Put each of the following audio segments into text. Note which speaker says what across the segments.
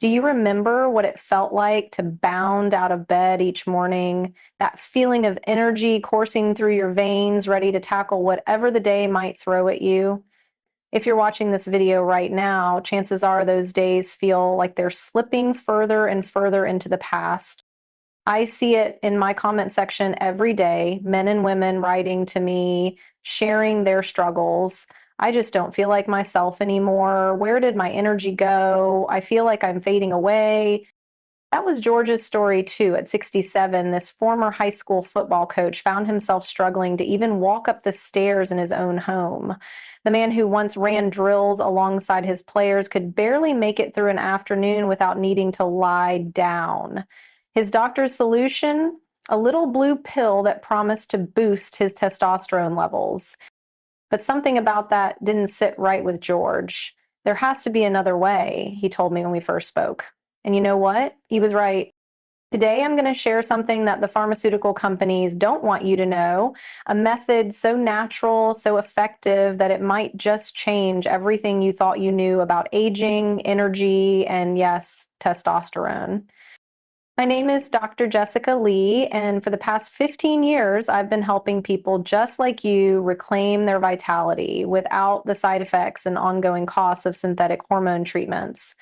Speaker 1: Do you remember what it felt like to bound out of bed each morning? That feeling of energy coursing through your veins, ready to tackle whatever the day might throw at you? If you're watching this video right now, chances are those days feel like they're slipping further and further into the past. I see it in my comment section every day, men and women writing to me, sharing their struggles. I just don't feel like myself anymore. Where did my energy go? I feel like I'm fading away. That was George's story too. At 67, this former high school football coach found himself struggling to even walk up the stairs in his own home. The man who once ran drills alongside his players could barely make it through an afternoon without needing to lie down. His doctor's solution? A little blue pill that promised to boost his testosterone levels. But something about that didn't sit right with George. There has to be another way, he told me when we first spoke. And you know what? He was right. Today, I'm going to share something that the pharmaceutical companies don't want you to know, a method so natural, so effective that it might just change everything you thought you knew about aging, energy, and yes, testosterone. My name is Dr. Jessica Lee, and for the past 15 years, I've been helping people just like you reclaim their vitality without the side effects and ongoing costs of synthetic hormone treatments.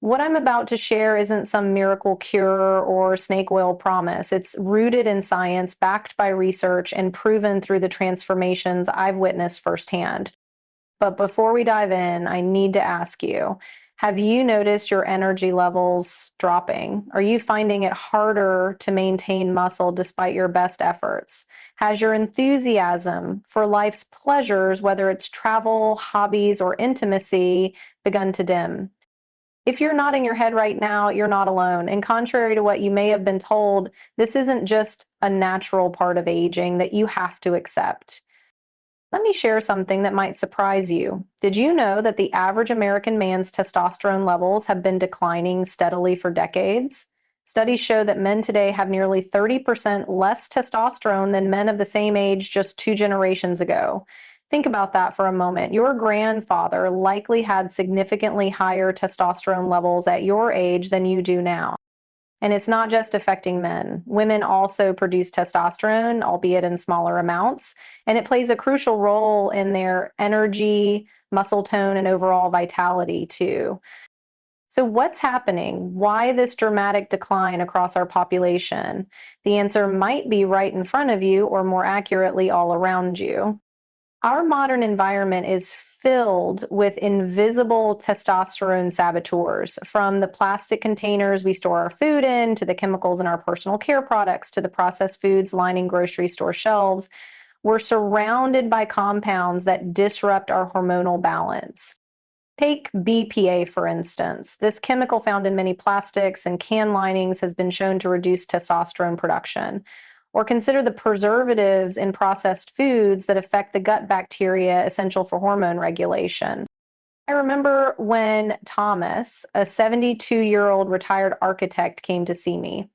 Speaker 1: What I'm about to share isn't some miracle cure or snake oil promise. It's rooted in science, backed by research, and proven through the transformations I've witnessed firsthand. But before we dive in, I need to ask you, have you noticed your energy levels dropping? Are you finding it harder to maintain muscle despite your best efforts? Has your enthusiasm for life's pleasures, whether it's travel, hobbies, or intimacy, begun to dim? If you're nodding your head right now, you're not alone. And contrary to what you may have been told, this isn't just a natural part of aging that you have to accept. Let me share something that might surprise you. Did you know that the average American man's testosterone levels have been declining steadily for decades? Studies show that men today have nearly 30% less testosterone than men of the same age just 2 generations ago. Think about that for a moment. Your grandfather likely had significantly higher testosterone levels at your age than you do now. And it's not just affecting men. Women also produce testosterone, albeit in smaller amounts, and it plays a crucial role in their energy, muscle tone, and overall vitality, too. So, what's happening? Why this dramatic decline across our population? The answer might be right in front of you, or more accurately, all around you. Our modern environment is filled with invisible testosterone saboteurs, from the plastic containers we store our food in, to the chemicals in our personal care products, to the processed foods lining grocery store shelves. We're surrounded by compounds that disrupt our hormonal balance. Take BPA, for instance. This chemical found in many plastics and can linings has been shown to reduce testosterone production. Or consider the preservatives in processed foods that affect the gut bacteria essential for hormone regulation. I remember when Thomas, a 72-year-old retired architect, came to see me.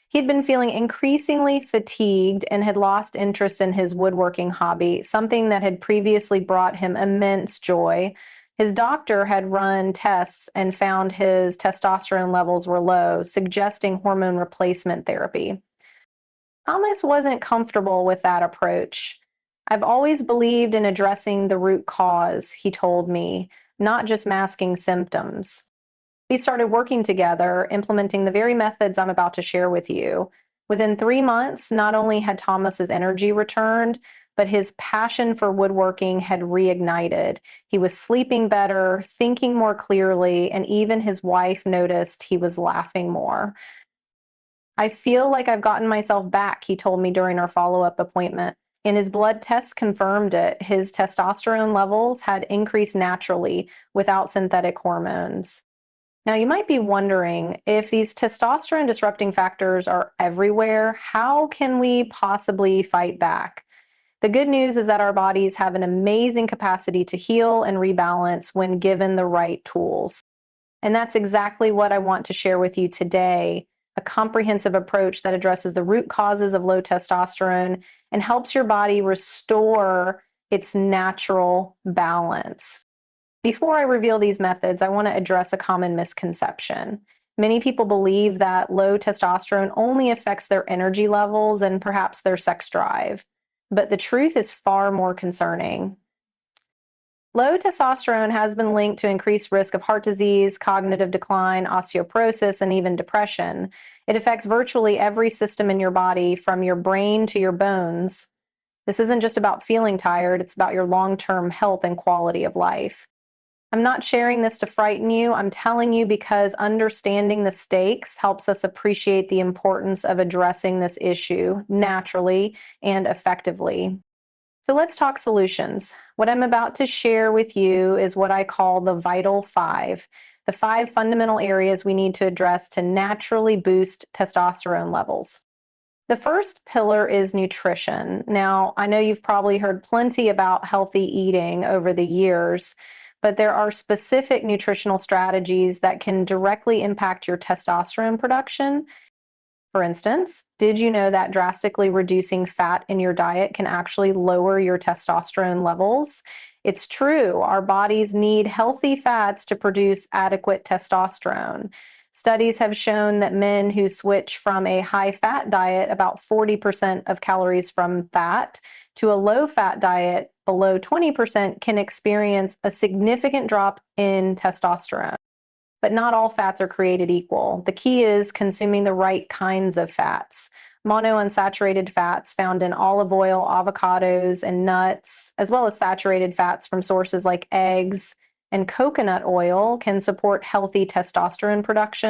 Speaker 1: He'd been feeling increasingly fatigued and had lost interest in his woodworking hobby, something that had previously brought him immense joy. His doctor had run tests and found his testosterone levels were low, suggesting hormone replacement therapy. Thomas wasn't comfortable with that approach. I've always believed in addressing the root cause, he told me, not just masking symptoms. We started working together, implementing the very methods I'm about to share with you. Within 3 months, not only had Thomas's energy returned, but his passion for woodworking had reignited. He was sleeping better, thinking more clearly, and even his wife noticed he was laughing more. I feel like I've gotten myself back, he told me during our follow-up appointment. And his blood tests confirmed it. His testosterone levels had increased naturally without synthetic hormones. Now, you might be wondering, if these testosterone disrupting factors are everywhere, how can we possibly fight back? The good news is that our bodies have an amazing capacity to heal and rebalance when given the right tools. And that's exactly what I want to share with you today, a comprehensive approach that addresses the root causes of low testosterone and helps your body restore its natural balance. Before I reveal these methods, I want to address a common misconception. Many people believe that low testosterone only affects their energy levels and perhaps their sex drive. But the truth is far more concerning. Low testosterone has been linked to increased risk of heart disease, cognitive decline, osteoporosis, and even depression. It affects virtually every system in your body, from your brain to your bones. This isn't just about feeling tired, it's about your long-term health and quality of life. I'm not sharing this to frighten you. I'm telling you because understanding the stakes helps us appreciate the importance of addressing this issue naturally and effectively. So let's talk solutions. What I'm about to share with you is what I call the vital five, the five fundamental areas we need to address to naturally boost testosterone levels. The first pillar is nutrition. Now, I know you've probably heard plenty about healthy eating over the years, but there are specific nutritional strategies that can directly impact your testosterone production. For instance, did you know that drastically reducing fat in your diet can actually lower your testosterone levels? It's true. Our bodies need healthy fats to produce adequate testosterone. Studies have shown that men who switch from a high fat diet, about 40% of calories from fat, to a low fat diet below 20%, can experience a significant drop in testosterone. But not all fats are created equal. The key is consuming the right kinds of fats. Monounsaturated fats found in olive oil, avocados, and nuts, as well as saturated fats from sources like eggs and coconut oil, can support healthy testosterone production.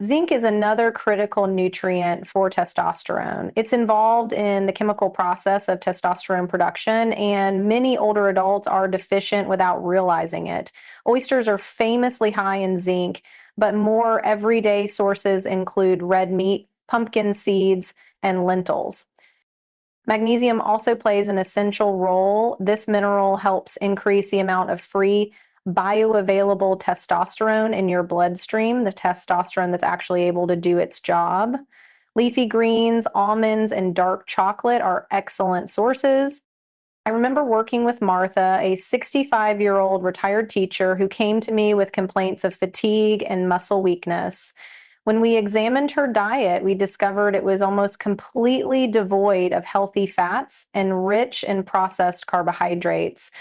Speaker 1: Zinc is another critical nutrient for testosterone. It's involved in the chemical process of testosterone production, and many older adults are deficient without realizing it. Oysters are famously high in zinc, but more everyday sources include red meat, pumpkin seeds, and lentils. Magnesium also plays an essential role. This mineral helps increase the amount of free bioavailable testosterone in your bloodstream, the testosterone that's actually able to do its job. Leafy greens, almonds, and dark chocolate are excellent sources. I remember working with Martha, a 65-year-old retired teacher who came to me with complaints of fatigue and muscle weakness. When we examined her diet, we discovered it was almost completely devoid of healthy fats and rich in processed carbohydrates.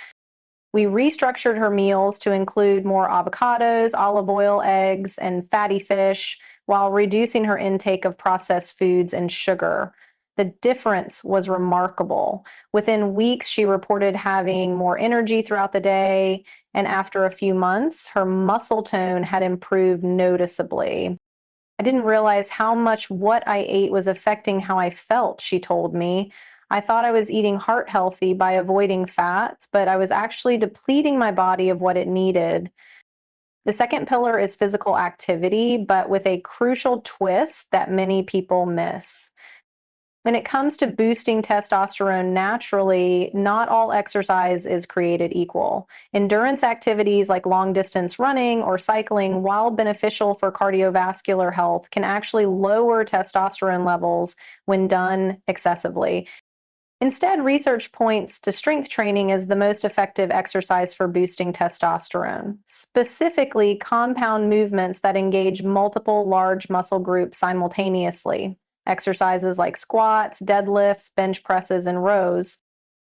Speaker 1: We restructured her meals to include more avocados, olive oil, eggs, and fatty fish, while reducing her intake of processed foods and sugar. The difference was remarkable. Within weeks, she reported having more energy throughout the day, and after a few months, her muscle tone had improved noticeably. I didn't realize how much what I ate was affecting how I felt, she told me. I thought I was eating heart healthy by avoiding fats, but I was actually depleting my body of what it needed. The second pillar is physical activity, but with a crucial twist that many people miss. When it comes to boosting testosterone naturally, not all exercise is created equal. Endurance activities like long distance running or cycling, while beneficial for cardiovascular health, can actually lower testosterone levels when done excessively. Instead, research points to strength training as the most effective exercise for boosting testosterone, specifically compound movements that engage multiple large muscle groups simultaneously. Exercises like squats, deadlifts, bench presses, and rows.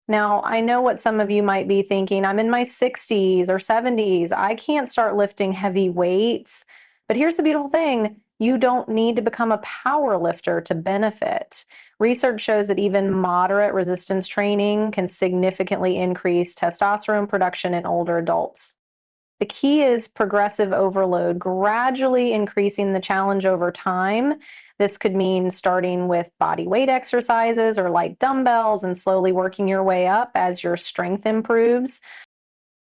Speaker 1: Now, I know what some of you might be thinking. I'm in my 60s or 70s. I can't start lifting heavy weights. But here's the beautiful thing. You don't need to become a power lifter to benefit. Research shows that even moderate resistance training can significantly increase testosterone production in older adults. The key is progressive overload, gradually increasing the challenge over time. This could mean starting with body weight exercises or light dumbbells and slowly working your way up as your strength improves.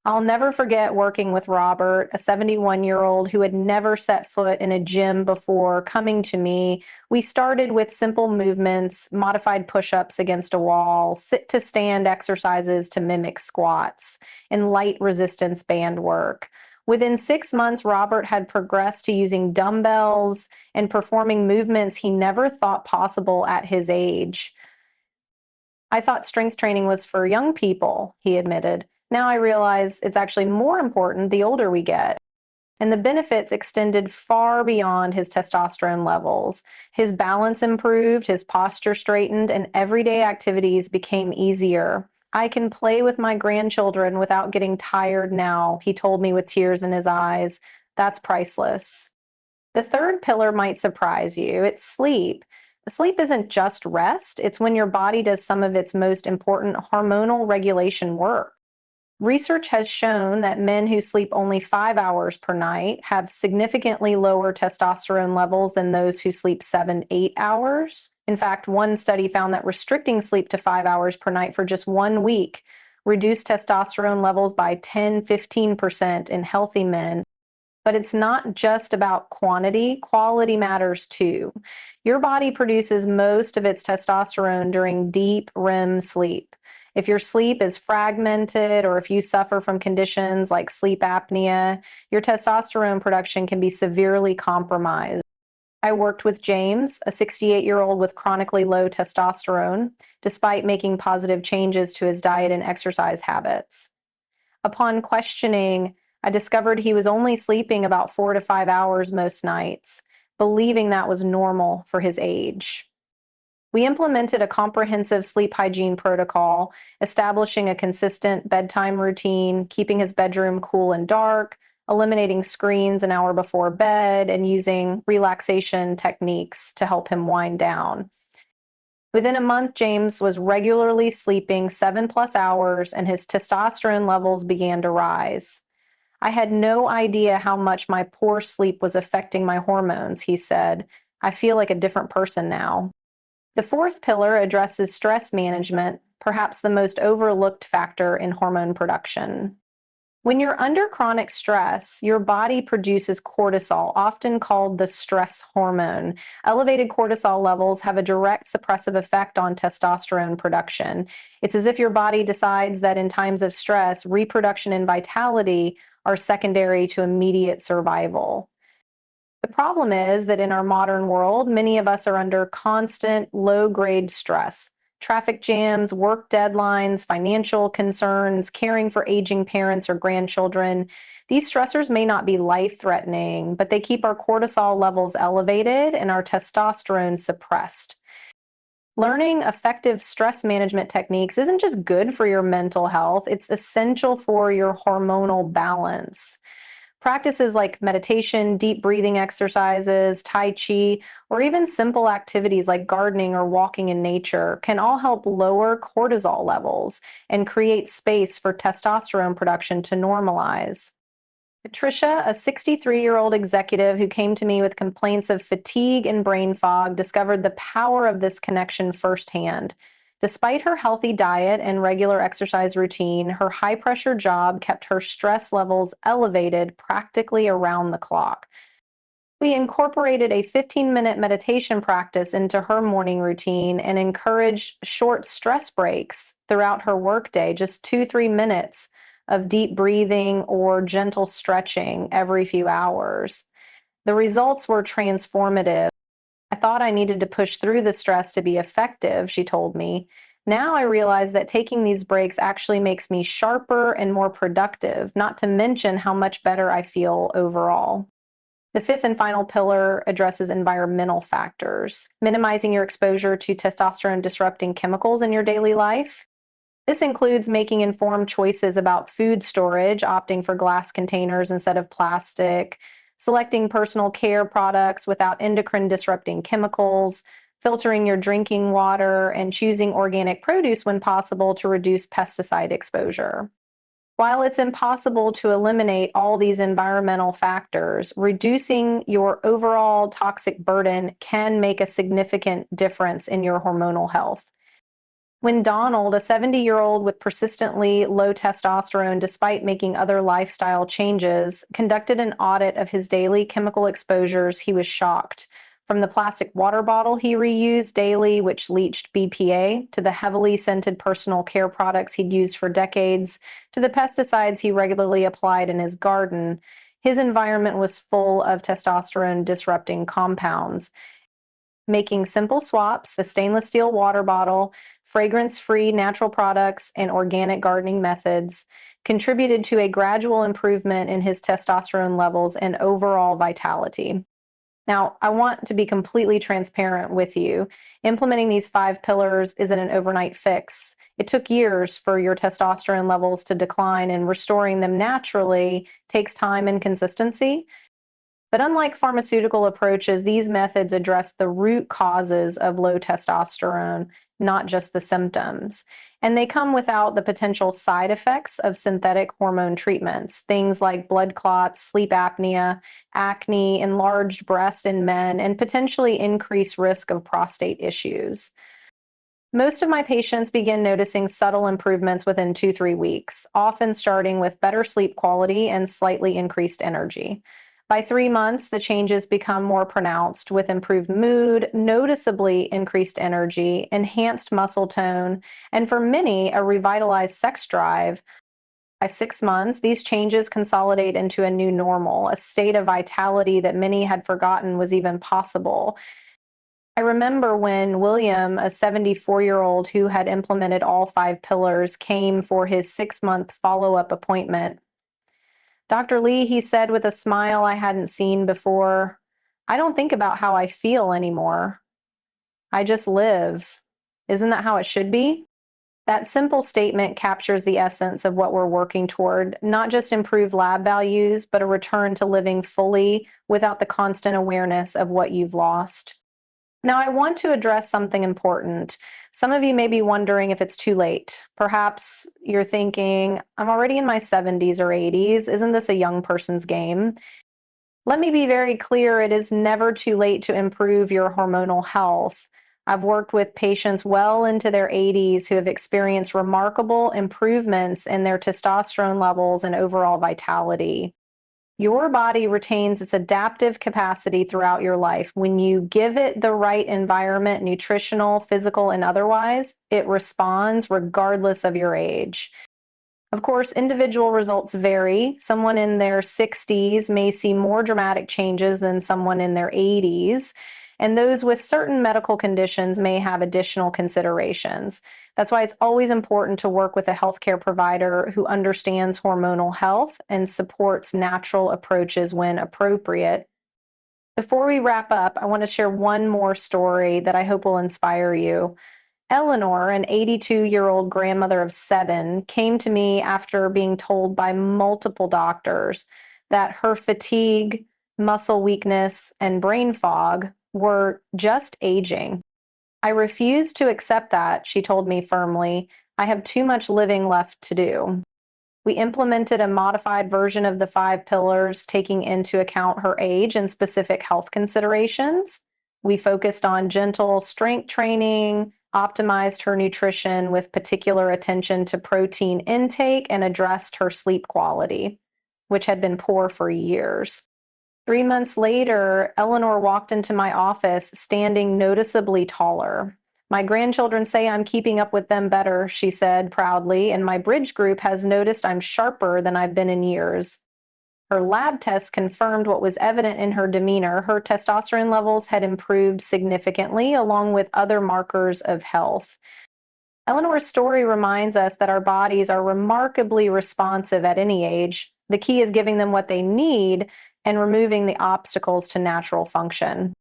Speaker 1: I'll never forget working with Robert, a 71-year-old who had never set foot in a gym before coming to me. We started with simple movements, modified push-ups against a wall, sit-to-stand exercises to mimic squats, and light resistance band work. Within 6 months, Robert had progressed to using dumbbells and performing movements he never thought possible at his age. I thought strength training was for young people, he admitted. Now I realize it's actually more important the older we get. And the benefits extended far beyond his testosterone levels. His balance improved, his posture straightened, and everyday activities became easier. I can play with my grandchildren without getting tired now, he told me with tears in his eyes. That's priceless. The third pillar might surprise you. It's sleep. Sleep isn't just rest, it's when your body does some of its most important hormonal regulation work. Research has shown that men who sleep only 5 hours per night have significantly lower testosterone levels than those who sleep 7, 8 hours. In fact, one study found that restricting sleep to 5 hours per night for just 1 week reduced testosterone levels by 10–15% in healthy men. But it's not just about quantity, quality matters too. Your body produces most of its testosterone during deep REM sleep. If your sleep is fragmented or if you suffer from conditions like sleep apnea, your testosterone production can be severely compromised. I worked with James, a 68-year-old with chronically low testosterone, despite making positive changes to his diet and exercise habits. Upon questioning, I discovered he was only sleeping about 4 to 5 hours most nights, believing that was normal for his age. We implemented a comprehensive sleep hygiene protocol, establishing a consistent bedtime routine, keeping his bedroom cool and dark, eliminating screens an hour before bed, and using relaxation techniques to help him wind down. Within a month, James was regularly sleeping 7+ hours and his testosterone levels began to rise. I had no idea how much my poor sleep was affecting my hormones, he said. I feel like a different person now. The fourth pillar addresses stress management, perhaps the most overlooked factor in hormone production. When you're under chronic stress, your body produces cortisol, often called the stress hormone. Elevated cortisol levels have a direct suppressive effect on testosterone production. It's as if your body decides that in times of stress, reproduction and vitality are secondary to immediate survival. The problem is that in our modern world, many of us are under constant low-grade stress. Traffic jams, work deadlines, financial concerns, caring for aging parents or grandchildren. These stressors may not be life-threatening, but they keep our cortisol levels elevated and our testosterone suppressed. Learning effective stress management techniques isn't just good for your mental health, it's essential for your hormonal balance. Practices like meditation, deep breathing exercises, Tai Chi, or even simple activities like gardening or walking in nature can all help lower cortisol levels and create space for testosterone production to normalize. Patricia, a 63-year-old executive who came to me with complaints of fatigue and brain fog, discovered the power of this connection firsthand. Despite her healthy diet and regular exercise routine, her high-pressure job kept her stress levels elevated practically around the clock. We incorporated a 15-minute meditation practice into her morning routine and encouraged short stress breaks throughout her workday, just 2–3 minutes of deep breathing or gentle stretching every few hours. The results were transformative. I thought I needed to push through the stress to be effective, she told me. Now I realize that taking these breaks actually makes me sharper and more productive, not to mention how much better I feel overall. The fifth and final pillar addresses environmental factors, minimizing your exposure to testosterone disrupting chemicals in your daily life. This includes making informed choices about food storage, opting for glass containers instead of plastic, selecting personal care products without endocrine disrupting chemicals, filtering your drinking water, and choosing organic produce when possible to reduce pesticide exposure. While it's impossible to eliminate all these environmental factors, reducing your overall toxic burden can make a significant difference in your hormonal health. When Donald, a 70-year-old with persistently low testosterone despite making other lifestyle changes, conducted an audit of his daily chemical exposures, he was shocked. From the plastic water bottle he reused daily, which leached BPA, to the heavily scented personal care products he'd used for decades, to the pesticides he regularly applied in his garden, his environment was full of testosterone-disrupting compounds. Making simple swaps, a stainless steel water bottle, fragrance-free natural products, and organic gardening methods, contributed to a gradual improvement in his testosterone levels and overall vitality. Now, I want to be completely transparent with you. Implementing these 5 pillars isn't an overnight fix. It took years for your testosterone levels to decline, and restoring them naturally takes time and consistency. But unlike pharmaceutical approaches, these methods address the root causes of low testosterone, not just the symptoms. And they come without the potential side effects of synthetic hormone treatments, things like blood clots, sleep apnea, acne, enlarged breast in men, and potentially increased risk of prostate issues. Most of my patients begin noticing subtle improvements within 2-3 weeks, often starting with better sleep quality and slightly increased energy. By 3 months, the changes become more pronounced with improved mood, noticeably increased energy, enhanced muscle tone, and for many, a revitalized sex drive. By 6 months, these changes consolidate into a new normal, a state of vitality that many had forgotten was even possible. I remember when William, a 74-year-old who had implemented all 5 pillars, came for his 6-month follow-up appointment. Dr. Lee, he said with a smile I hadn't seen before, I don't think about how I feel anymore. I just live. Isn't that how it should be? That simple statement captures the essence of what we're working toward, not just improved lab values, but a return to living fully without the constant awareness of what you've lost. Now, I want to address something important. Some of you may be wondering if it's too late. Perhaps you're thinking, I'm already in my 70s or 80s. Isn't this a young person's game? Let me be very clear, it is never too late to improve your hormonal health. I've worked with patients well into their 80s who have experienced remarkable improvements in their testosterone levels and overall vitality. Your body retains its adaptive capacity throughout your life. When you give it the right environment, nutritional, physical, and otherwise, it responds regardless of your age. Of course, individual results vary. Someone in their 60s may see more dramatic changes than someone in their 80s, and those with certain medical conditions may have additional considerations. That's why it's always important to work with a healthcare provider who understands hormonal health and supports natural approaches when appropriate. Before we wrap up, I want to share one more story that I hope will inspire you. Eleanor, an 82-year-old grandmother of 7, came to me after being told by multiple doctors that her fatigue, muscle weakness, and brain fog were just aging. I refuse to accept that, she told me firmly. I have too much living left to do. We implemented a modified version of the 5 pillars, taking into account her age and specific health considerations. We focused on gentle strength training, optimized her nutrition with particular attention to protein intake, and addressed her sleep quality, which had been poor for years. 3 months later, Eleanor walked into my office standing noticeably taller. My grandchildren say I'm keeping up with them better, she said proudly, and my bridge group has noticed I'm sharper than I've been in years. Her lab tests confirmed what was evident in her demeanor. Her testosterone levels had improved significantly, along with other markers of health. Eleanor's story reminds us that our bodies are remarkably responsive at any age. The key is giving them what they need and removing the obstacles to natural function.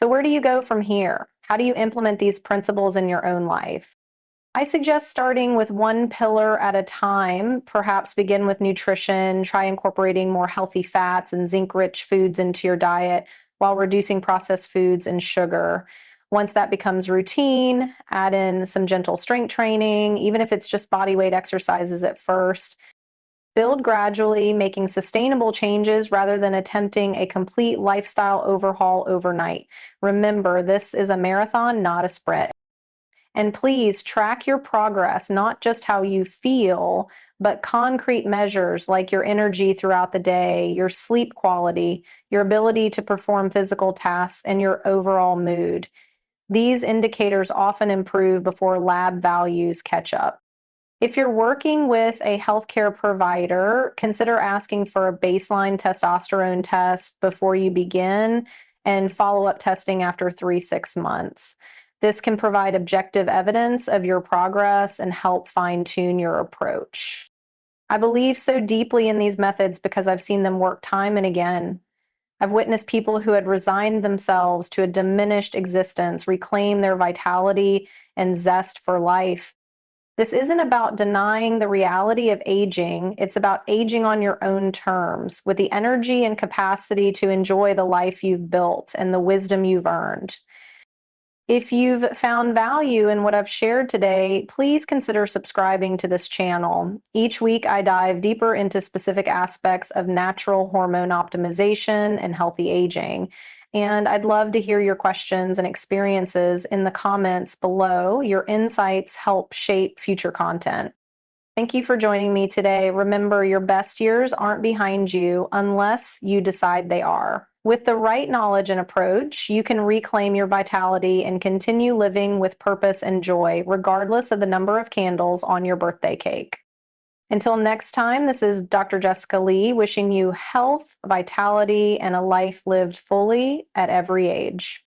Speaker 1: So where do you go from here? How do you implement these principles in your own life? I suggest starting with 1 pillar at a time. Perhaps begin with nutrition, try incorporating more healthy fats and zinc-rich foods into your diet while reducing processed foods and sugar. Once that becomes routine, add in some gentle strength training, even if it's just body weight exercises at first. Build gradually, making sustainable changes rather than attempting a complete lifestyle overhaul overnight. Remember, this is a marathon, not a sprint. And please track your progress, not just how you feel, but concrete measures like your energy throughout the day, your sleep quality, your ability to perform physical tasks, and your overall mood. These indicators often improve before lab values catch up. If you're working with a healthcare provider, consider asking for a baseline testosterone test before you begin and follow-up testing after 3-6 months. This can provide objective evidence of your progress and help fine-tune your approach. I believe so deeply in these methods because I've seen them work time and again. I've witnessed people who had resigned themselves to a diminished existence reclaim their vitality and zest for life. This isn't about denying the reality of aging. It's about aging on your own terms with the energy and capacity to enjoy the life you've built and the wisdom you've earned. If you've found value in what I've shared today, please consider subscribing to this channel. Each week, I dive deeper into specific aspects of natural hormone optimization and healthy aging. And I'd love to hear your questions and experiences in the comments below. Your insights help shape future content. Thank you for joining me today. Remember, your best years aren't behind you unless you decide they are. With the right knowledge and approach, you can reclaim your vitality and continue living with purpose and joy, regardless of the number of candles on your birthday cake. Until next time, this is Dr. Jessica Lee wishing you health, vitality, and a life lived fully at every age.